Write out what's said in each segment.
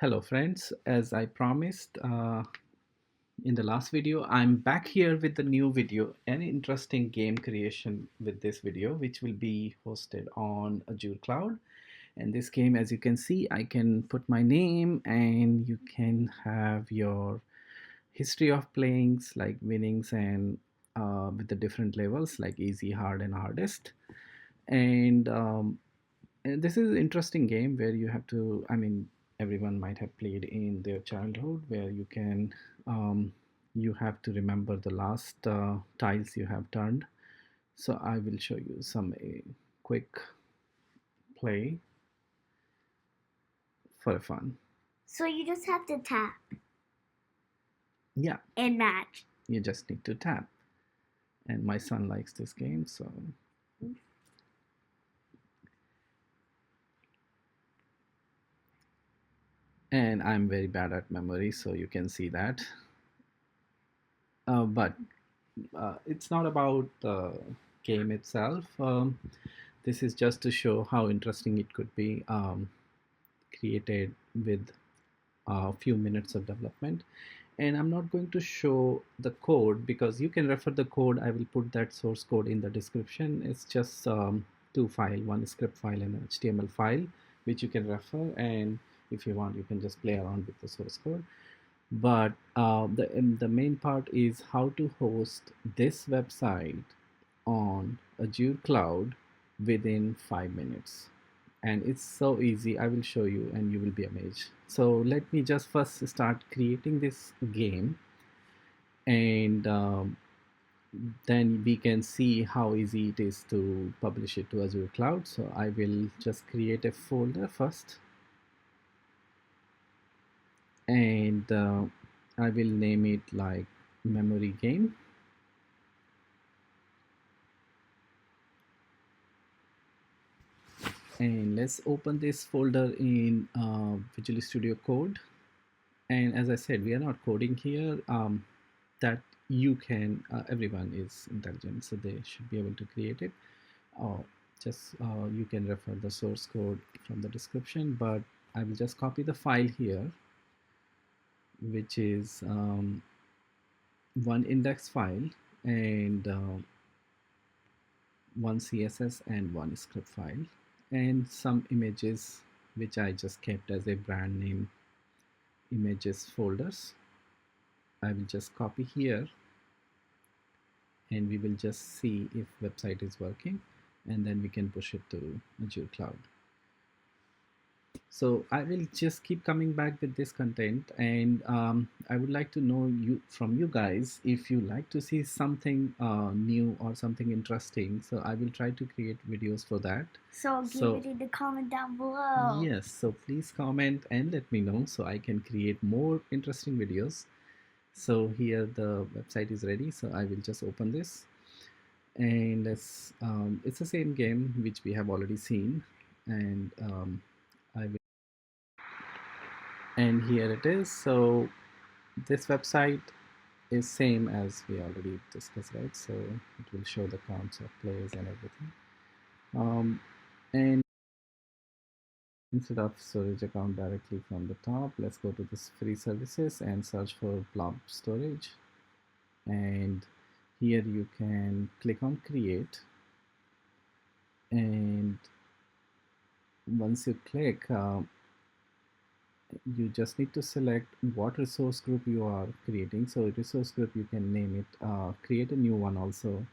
Hello friends, as I promised in the last video, I'm back here with the new video, an interesting game creation with this video, which will be hosted on Azure Cloud. And this game, as you can see, I can put my name and you can have your history of playings like winnings and with the different levels like easy, hard and hardest. And and this is an interesting game where you have to, everyone might have played in their childhood where you have to remember the last tiles you have turned. So I will show you some a quick play for fun. So you just have to tap Yeah, and match. you just need to tap. And my son likes this game, so and I'm very bad at memory, so you can see that. But it's not about the game itself. This is just to show how interesting it could be created with a few minutes of development. And I'm not going to show the code because you can refer the code. I will put that source code in the description. It's just two files, one script file and an HTML file, which you can refer. And if you want, you can just play around with the source code. But the main part is how to host this website on Azure Cloud within 5 minutes. And it's so easy. I will show you and you will be amazed. So let me just first start creating this game, and then we can see how easy it is to publish it to Azure Cloud. So I will just create a folder first, and I will name it like memory game. And let's open this folder in Visual Studio Code. And as I said, we are not coding here. That you can, everyone is intelligent, so they should be able to create it. Or just you can refer the source code from the description, but I will just copy the file here, which is one index file and one CSS and one script file and some images which I just kept as a brand name images folders. I will just copy here and we will just see if website is working, and then we can push it to Azure Cloud. So I will just keep coming back with this content, and I would like to know you from you guys if you like to see something new or something interesting. So I will try to create videos for that. So give it in the comment down below. Yes, so please comment and let me know so I can create more interesting videos. So here the website is ready, so I will just open this, and it's the same game which we have already seen, and I will, and here it is. So this website is same as we already discussed, right? So it will show the counts of players and everything, and instead of storage account directly from the top, let's go to this free services and search for blob storage. And here you can click on create, and once you click, you just need to select what resource group you are creating. So resource group, you can name it, create a new one also.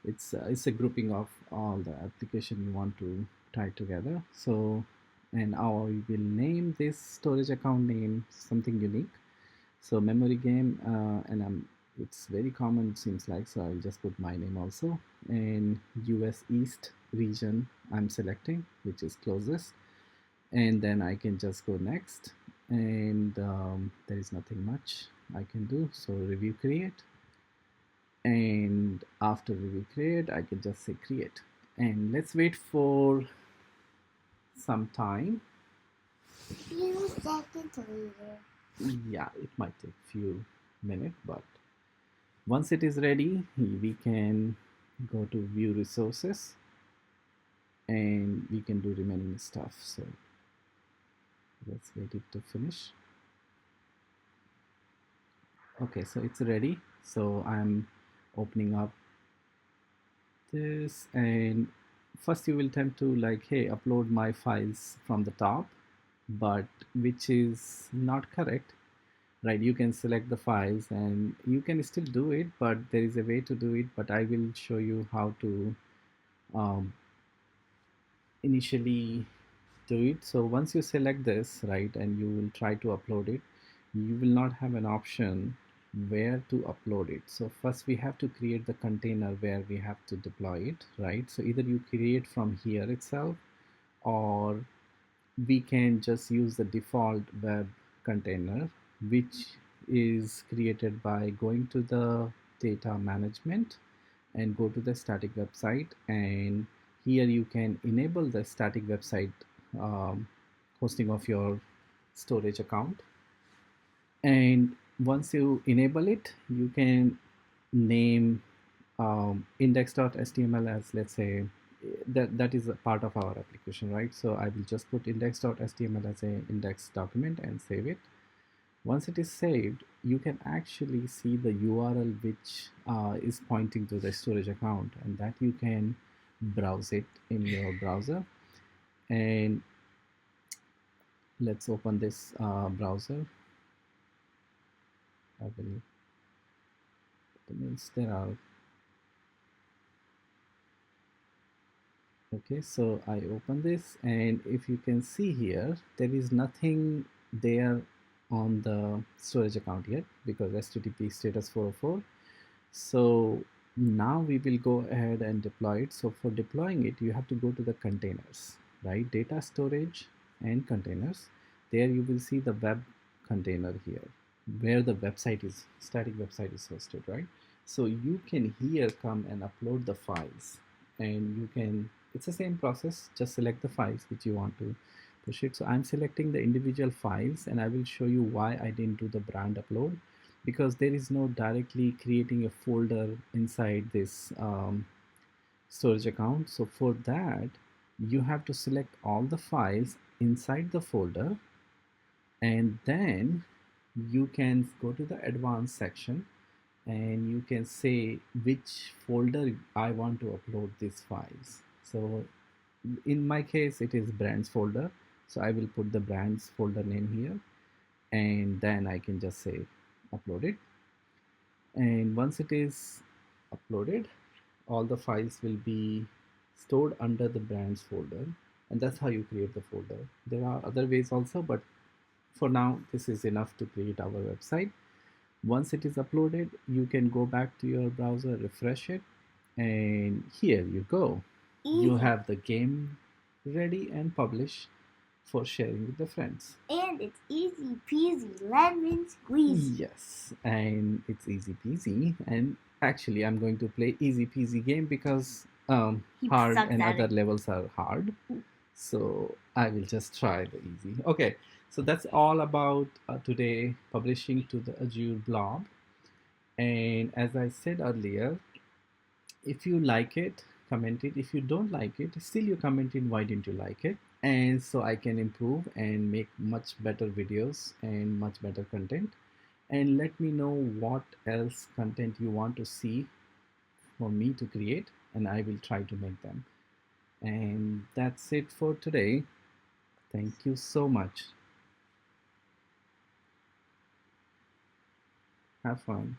It's a grouping of all the application you want to tie together. So, and I will name this storage account name something unique. So memory game, and it's very common, it seems like, so I'll just put my name also. And US East region I'm selecting, which is closest, and then I can just go next, and there is nothing much I can do. So review create, and after review create I can just say create, and let's wait for some time. Few seconds later. Yeah, it might take few minutes, but once it is ready we can go to view resources and we can do remaining stuff. So Let's wait it to finish. Okay, so it's ready. So I'm opening up this, and first you will tend to like, hey, upload my files from the top, but which is not correct, right? You can select the files and you can still do it, but there is a way to do it, but I will show you how to um, initially do it. So once you select this, right, and you will try to upload it, you will not have an option where to upload it. So first we have to create the container where we have to deploy it, right? So either you create from here itself, or we can just use the default web container, which is created by going to the data management and go to the static website, and here you can enable the static website um, hosting of your storage account. And once you enable it, you can name index.html as, let's say, that is a part of our application, right? So I will just put index.html as a index document and save it. Once it is saved, you can actually see the URL which is pointing to the storage account, and that you can browse it in your browser. And let's open this browser. I will, that means there are, okay, so I open this, and if you can see here, there is nothing there on the storage account yet because HTTP status 404. So now we will go ahead and deploy it. So for deploying it, you have to go to the containers, right? Data storage and containers. There you will see the web container here, where the website is, static website is hosted, right? So you can here come and upload the files, and you can, it's the same process, just select the files which you want to push it. So I'm selecting the individual files, and I will show you why I didn't do the brand upload, because there is no directly creating a folder inside this storage account. So for that, you have to select all the files inside the folder, and then you can go to the advanced section, and you can say which folder I want to upload these files. So in my case, it is brands folder. So I will put the brands folder name here, and then I can just say upload it. And once it is uploaded, all the files will be stored under the brands folder, and that's how you create the folder. There are other ways also, but for now this is enough to create our website. Once it is uploaded, you can go back to your browser, refresh it, and here you go. You have the game ready and published for sharing with the friends. And it's easy peasy lemon squeezy. Yes, and it's easy peasy. And actually, I'm going to play easy peasy game because hard and other levels are hard. So I will just try the easy. Okay, so that's all about today publishing to the Azure blob. And as I said earlier, if you like it, comment it. If you don't like it, still you comment in why didn't you like it, and so I can improve and make much better videos and much better content. And let me know what else content you want to see for me to create, and I will try to make them. And that's it for today. Thank you so much. Have fun.